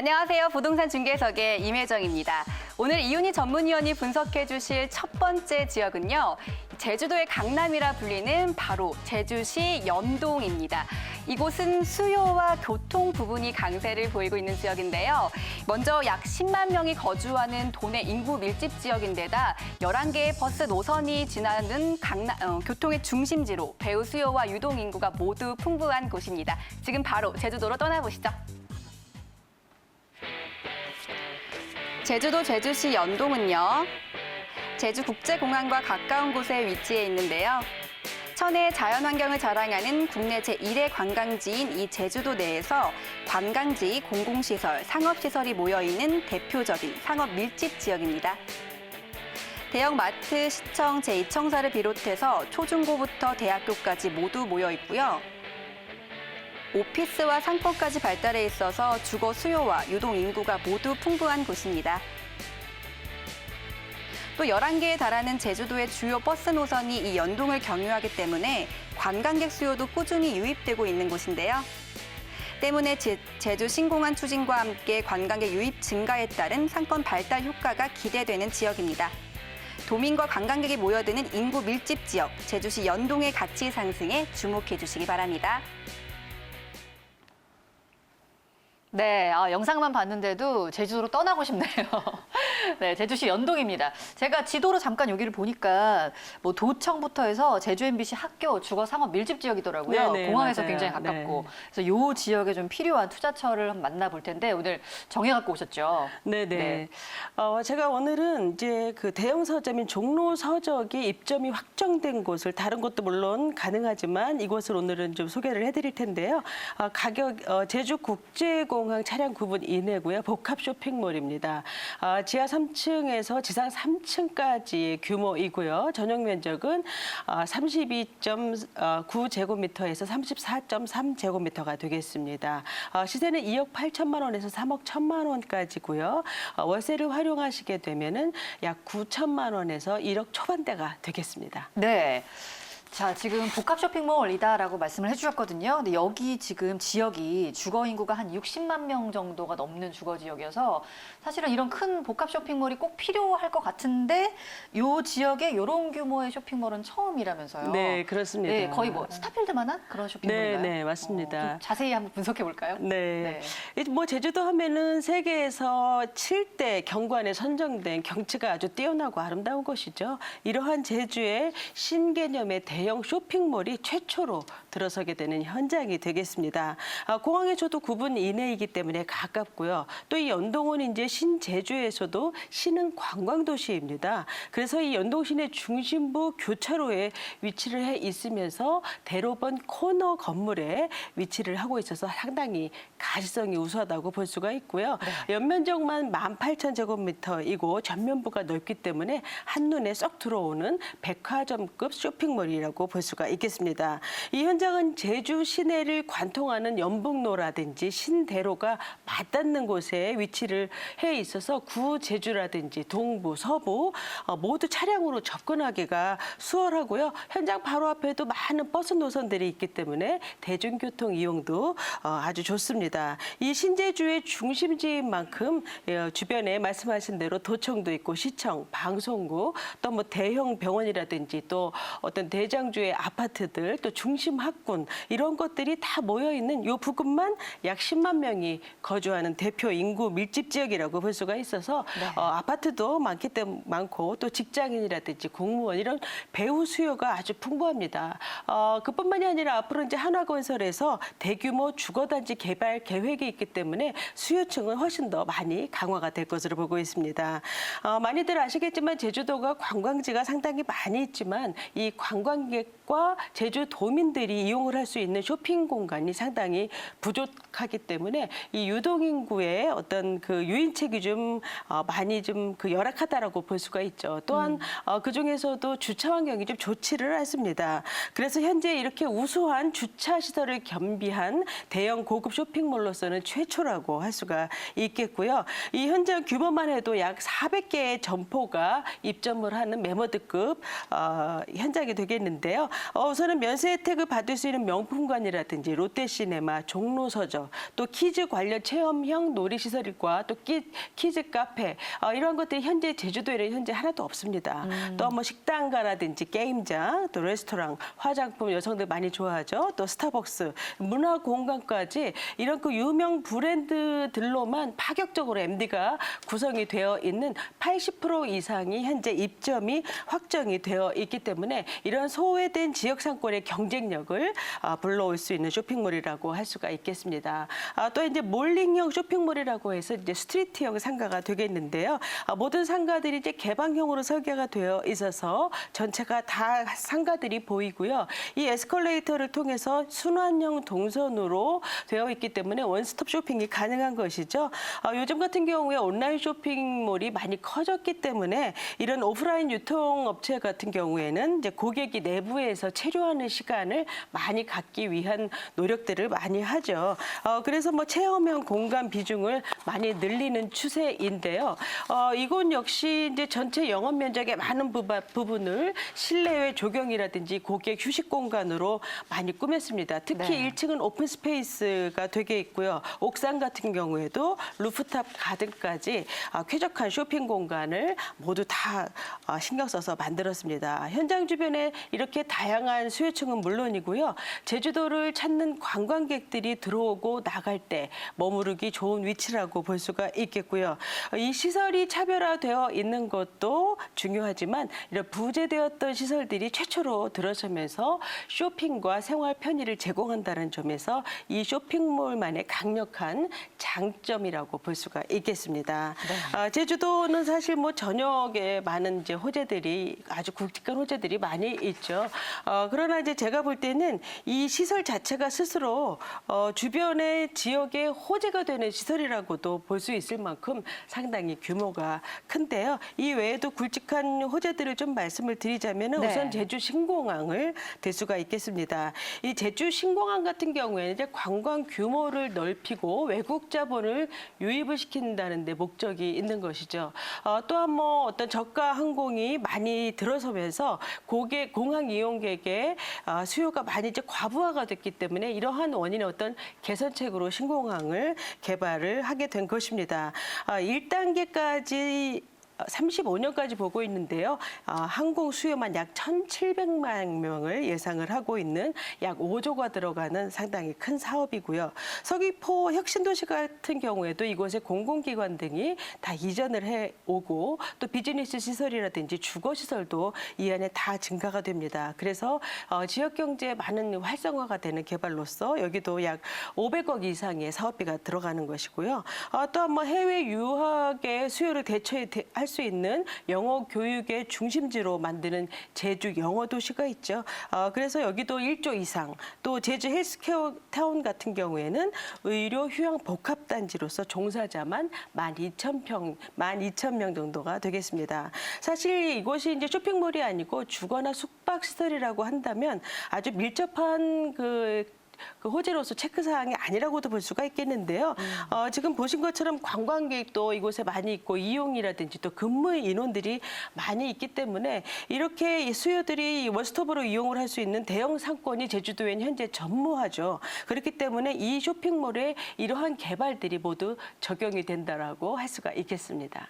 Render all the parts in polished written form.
안녕하세요. 부동산 중개석의 임혜정입니다. 오늘 이윤희 전문위원이 분석해 주실 첫 번째 지역은요. 제주도의 강남이라 불리는 바로 제주시 연동입니다. 이곳은 수요와 교통 부분이 강세를 보이고 있는 지역인데요. 먼저 약 10만 명이 거주하는 도내 인구 밀집 지역인데다 11개의 버스 노선이 지나는 교통의 중심지로 배우 수요와 유동 인구가 모두 풍부한 곳입니다. 지금 바로 제주도로 떠나보시죠. 제주도 제주시 연동은요. 제주국제공항과 가까운 곳에 위치해 있는데요. 천혜의 자연환경을 자랑하는 국내 제1의 관광지인 이 제주도 내에서 관광지, 공공시설, 상업시설이 모여있는 대표적인 상업 밀집 지역입니다. 대형 마트, 시청, 제2청사를 비롯해서 초중고부터 대학교까지 모두 모여 있고요. 오피스와 상권까지 발달해 있어서 주거 수요와 유동 인구가 모두 풍부한 곳입니다. 또 11개에 달하는 제주도의 주요 버스 노선이 이 연동을 경유하기 때문에 관광객 수요도 꾸준히 유입되고 있는 곳인데요. 때문에 제주 신공항 추진과 함께 관광객 유입 증가에 따른 상권 발달 효과가 기대되는 지역입니다. 도민과 관광객이 모여드는 인구 밀집 지역, 제주시 연동의 가치 상승에 주목해 주시기 바랍니다. 네, 영상만 봤는데도 제주도로 떠나고 싶네요. 네, 제주시 연동입니다. 제가 지도로 잠깐 여기를 보니까 뭐 도청부터 해서 제주 MBC 학교, 주거 상업 밀집 지역이더라고요. 네네, 공항에서 맞아요. 굉장히 가깝고. 네. 그래서 요 지역에 좀 필요한 투자처를 한번 만나볼 텐데 오늘 정해 갖고 오셨죠. 네네. 네. 제가 오늘은 이제 그 대형 서점인 종로 서적이 입점이 확정된 곳을 다른 곳도 물론 가능하지만 이곳을 오늘은 좀 소개를 해드릴 텐데요. 가격 제주국제공항 차량 9분 이내고요. 복합 쇼핑몰입니다. 지하 3층에서 지상 3층까지 규모이고요. 전용 면적은 32.9제곱미터에서 34.3제곱미터가 되겠습니다. 시세는 2억 8천만 원에서 3억 1천만 원까지고요. 월세를 활용하시게 되면은 약 9천만 원에서 1억 초반대가 되겠습니다. 네. 자, 지금 복합 쇼핑몰이다라고 말씀을 해주셨거든요. 근데 여기 지금 지역이 주거 인구가 한 60만 명 정도가 넘는 주거 지역이어서 사실은 이런 큰 복합 쇼핑몰이 꼭 필요할 것 같은데 이 지역에 이런 규모의 쇼핑몰은 처음이라면서요. 네, 그렇습니다. 네, 거의 뭐 스타필드만한 그런 쇼핑몰인가요? 네, 맞습니다. 좀 자세히 한번 분석해 볼까요? 네. 뭐 제주도 하면은 세계에서 7대 경관에 선정된 경치가 아주 뛰어나고 아름다운 곳이죠. 이러한 제주의 신개념의 대형 쇼핑몰이 최초로 들어서게 되는 현장이 되겠습니다. 공항에서도 9분 이내이기 때문에 가깝고요. 또 이 연동은 이제 신제주에서도 신흥 관광도시입니다. 그래서 이 연동 시내 중심부 교차로에 위치를 해 있으면서 대로변 코너 건물에 위치를 하고 있어서 상당히 가시성이 우수하다고 볼 수가 있고요. 네. 연면적만 18,000제곱미터이고 전면부가 넓기 때문에 한눈에 쏙 들어오는 백화점급 쇼핑몰이라고 볼 수가 있겠습니다. 이 현장은 제주 시내를 관통하는 연북로라든지 신대로가 맞닿는 곳에 위치를 해 있어서 구제주라든지 동부, 서부 모두 차량으로 접근하기가 수월하고요. 현장 바로 앞에도 많은 버스 노선들이 있기 때문에 대중교통 이용도 아주 좋습니다. 이 신제주의 중심지인 만큼 주변에 말씀하신 대로 도청도 있고 시청, 방송국, 또 뭐 대형 병원이라든지 또 어떤 대장주의 아파트들, 또 중심 학군 이런 것들이 다 모여 있는 요 부근만 약 10만 명이 거주하는 대표 인구 밀집 지역이라고 볼 수가 있어서 네. 아파트도 많고 또 직장인이라든지 공무원 이런 배우 수요가 아주 풍부합니다. 그뿐만이 아니라 앞으로 이제 한화건설에서 대규모 주거단지 개발 계획이 있기 때문에 수요층은 훨씬 더 많이 강화가 될 것으로 보고 있습니다. 많이들 아시겠지만 제주도가 관광지가 상당히 많이 있지만 이 관광객과 제주 도민들이 이용을 할 수 있는 쇼핑 공간이 상당히 부족하기 때문에 이 유동인구의 어떤 그 유인책이 좀 많이 좀 그 열악하다라고 볼 수가 있죠. 또한 그 중에서도 주차 환경이 좀 좋지를 않습니다. 그래서 현재 이렇게 우수한 주차 시설을 겸비한 대형 고급 쇼핑몰로서는 최초라고 할 수가 있겠고요. 이 현장 규모만 해도 약 400개의 점포가 입점을 하는 메머드급 현장이 되겠는데요. 우선은 면세 혜택을 받을 될 수 있는 명품관이라든지 롯데시네마, 종로서적, 또 키즈 관련 체험형 놀이시설과 또 키즈 카페 이런 것들이 현재 제주도에는 현재 하나도 없습니다. 또 뭐 식당가라든지 게임장, 또 레스토랑, 화장품 여성들 많이 좋아하죠. 또 스타벅스, 문화 공간까지 이런 그 유명 브랜드들로만 파격적으로 MD가 구성이 되어 있는 80% 이상이 현재 입점이 확정이 되어 있기 때문에 이런 소외된 지역 상권의 경쟁력을 불러올 수 있는 쇼핑몰이라고 할 수가 있겠습니다. 또 이제 몰링형 쇼핑몰이라고 해서 이제 스트리트형 상가가 되겠는데요. 모든 상가들이 이제 개방형으로 설계가 되어 있어서 전체가 다 상가들이 보이고요. 이 에스컬레이터를 통해서 순환형 동선으로 되어 있기 때문에 원스톱 쇼핑이 가능한 것이죠. 요즘 같은 경우에 온라인 쇼핑몰이 많이 커졌기 때문에 이런 오프라인 유통업체 같은 경우에는 이제 고객이 내부에서 체류하는 시간을 많이 갖기 위한 노력들을 많이 하죠. 그래서 뭐 체험형 공간 비중을 많이 늘리는 추세인데요. 이곳 역시 이제 전체 영업 면적의 많은 부분을 실내외 조경이라든지 고객 휴식 공간으로 많이 꾸몄습니다. 특히 네. 1층은 오픈 스페이스가 되게 있고요. 옥상 같은 경우에도 루프탑 가든까지 쾌적한 쇼핑 공간을 모두 다 신경 써서 만들었습니다. 현장 주변에 이렇게 다양한 수요층은 물론이고요. 제주도를 찾는 관광객들이 들어오고 나갈 때 머무르기 좋은 위치라고 볼 수가 있겠고요. 이 시설이 차별화되어 있는 것도 중요하지만 이런 부재되었던 시설들이 최초로 들어서면서 쇼핑과 생활 편의를 제공한다는 점에서 이 쇼핑몰만의 강력한 장점이라고 볼 수가 있겠습니다. 네. 제주도는 사실 뭐 전역에 많은 이제 호재들이 아주 굵직한 호재들이 많이 있죠. 그러나 이제 제가 볼 때는 이 시설 자체가 스스로 주변의 지역의 호재가 되는 시설이라고도 볼 수 있을 만큼 상당히 규모가 큰데요. 이 외에도 굵직한 호재들을 좀 말씀을 드리자면 네. 우선 제주 신공항을 들 수가 있겠습니다. 이 제주 신공항 같은 경우에는 이제 관광 규모를 넓히고 외국 자본을 유입을 시킨다는 데 목적이 있는 것이죠. 또한 뭐 어떤 저가 항공이 많이 들어서면서 공항 이용객의 수요가 많이 이제 과부하가 됐기 때문에 이러한 원인의 어떤 개선책으로 신공항을 개발을 하게 된 것입니다. 1단계까지 35년까지 보고 있는데요. 항공 수요만 약 1,700만 명을 예상을 하고 있는 약 5조가 들어가는 상당히 큰 사업이고요. 서귀포 혁신도시 같은 경우에도 이곳에 공공기관 등이 다 이전을 해오고 또 비즈니스 시설이라든지 주거시설도 이 안에 다 증가가 됩니다. 그래서 지역경제에 많은 활성화가 되는 개발로서 여기도 약 500억 이상의 사업비가 들어가는 것이고요. 또한 뭐 해외 유학의 수요를 대처할 수 있는 영어 교육의 중심지로 만드는 제주 영어 도시가 있죠. 그래서 여기도 1조 이상, 또 제주 헬스케어 타운 같은 경우에는 의료 휴양 복합단지로서 종사자만 12,000명 정도가 되겠습니다. 사실 이곳이 이제 쇼핑몰이 아니고 주거나 숙박 시설이라고 한다면 아주 밀접한 그 호재로서 체크사항이 아니라고도 볼 수가 있겠는데요. 지금 보신 것처럼 관광객도 이곳에 많이 있고 이용이라든지 또 근무 인원들이 많이 있기 때문에 이렇게 수요들이 원스톱으로 이용을 할 수 있는 대형 상권이 제주도에는 현재 전무하죠. 그렇기 때문에 이 쇼핑몰에 이러한 개발들이 모두 적용이 된다라고 할 수가 있겠습니다.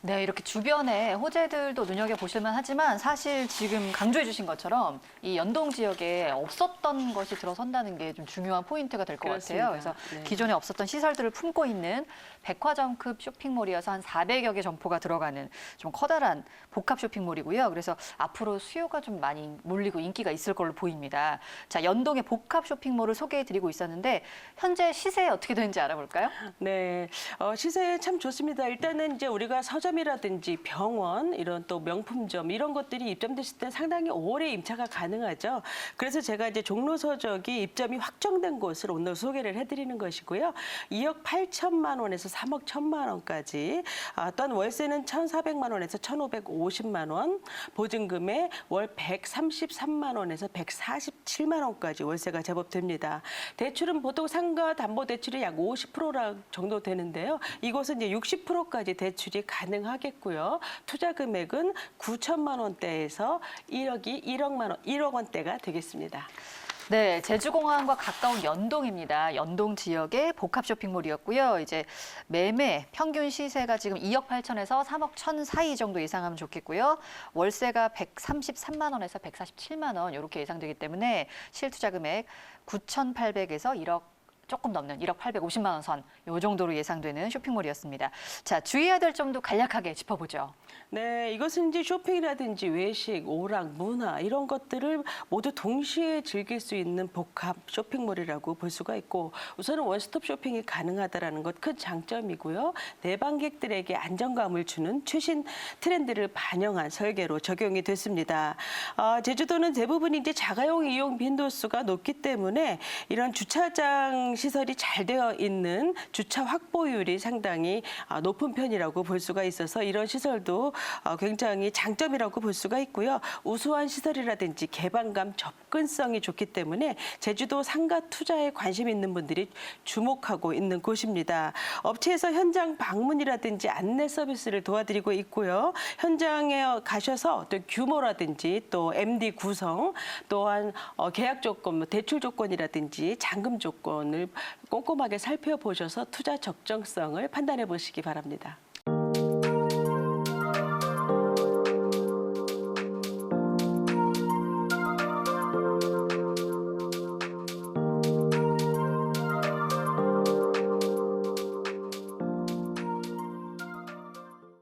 네, 이렇게 주변에 호재들도 눈여겨보실만 하지만 사실 지금 강조해 주신 것처럼 이 연동 지역에 없었던 것이 들어선다는 게 좀 중요한 포인트가 될 것 같아요. 그래서 네. 기존에 없었던 시설들을 품고 있는 백화점급 쇼핑몰이어서 한 400여 개 점포가 들어가는 좀 커다란 복합 쇼핑몰이고요. 그래서 앞으로 수요가 좀 많이 몰리고 인기가 있을 걸로 보입니다. 자, 연동의 복합 쇼핑몰을 소개해 드리고 있었는데 현재 시세 어떻게 되는지 알아볼까요? 네, 시세 참 좋습니다. 일단은 이제 우리가 서점이라든지 병원, 이런 또 명품점 이런 것들이 입점됐을 때 상당히 오래 임차가 가능하죠. 그래서 제가 이제 종로서적이 입점이 확정된 곳을 오늘 소개를 해드리는 것이고요. 2억 8천만 원에서 3억 1천만 원까지, 또한 월세는 1,400만 원에서 1,550만 원, 보증금에 월 133만 원에서 147만 원까지 월세가 제법 됩니다. 대출은 보통 상가 담보 대출이 약 50% 정도 되는데요. 이곳은 이제 60%까지 대출이 가능하겠고요. 투자 금액은 9천만 원대에서 1억 원대가 되겠습니다. 네, 제주공항과 가까운 연동입니다. 연동 지역의 복합 쇼핑몰이었고요. 이제 매매 평균 시세가 지금 2억 8천에서 3억 1천 사이 정도 예상하면 좋겠고요. 월세가 133만 원에서 147만 원 이렇게 예상되기 때문에 실투자 금액 9,800에서 1억 조금 넘는 1억 850만 원 선, 이 정도로 예상되는 쇼핑몰이었습니다. 자, 주의해야 될 점도 간략하게 짚어보죠. 네, 이것은 이제 쇼핑이라든지 외식, 오락, 문화 이런 것들을 모두 동시에 즐길 수 있는 복합 쇼핑몰이라고 볼 수가 있고 우선은 원스톱 쇼핑이 가능하다는 것 큰 장점이고요. 내방객들에게 안정감을 주는 최신 트렌드를 반영한 설계로 적용이 됐습니다. 제주도는 대부분이 이제 자가용 이용 빈도수가 높기 때문에 이런 주차장 시설이 잘 되어 있는 주차 확보율이 상당히 높은 편이라고 볼 수가 있어서 이런 시설도 굉장히 장점이라고 볼 수가 있고요. 우수한 시설이라든지 개방감, 접근성이 좋기 때문에 제주도 상가 투자에 관심 있는 분들이 주목하고 있는 곳입니다. 업체에서 현장 방문이라든지 안내 서비스를 도와드리고 있고요. 현장에 가셔서 또 규모라든지 또 MD 구성 또한 계약 조건, 대출 조건이라든지 잔금 조건을 꼼꼼하게 살펴보셔서 투자 적정성을 판단해 보시기 바랍니다.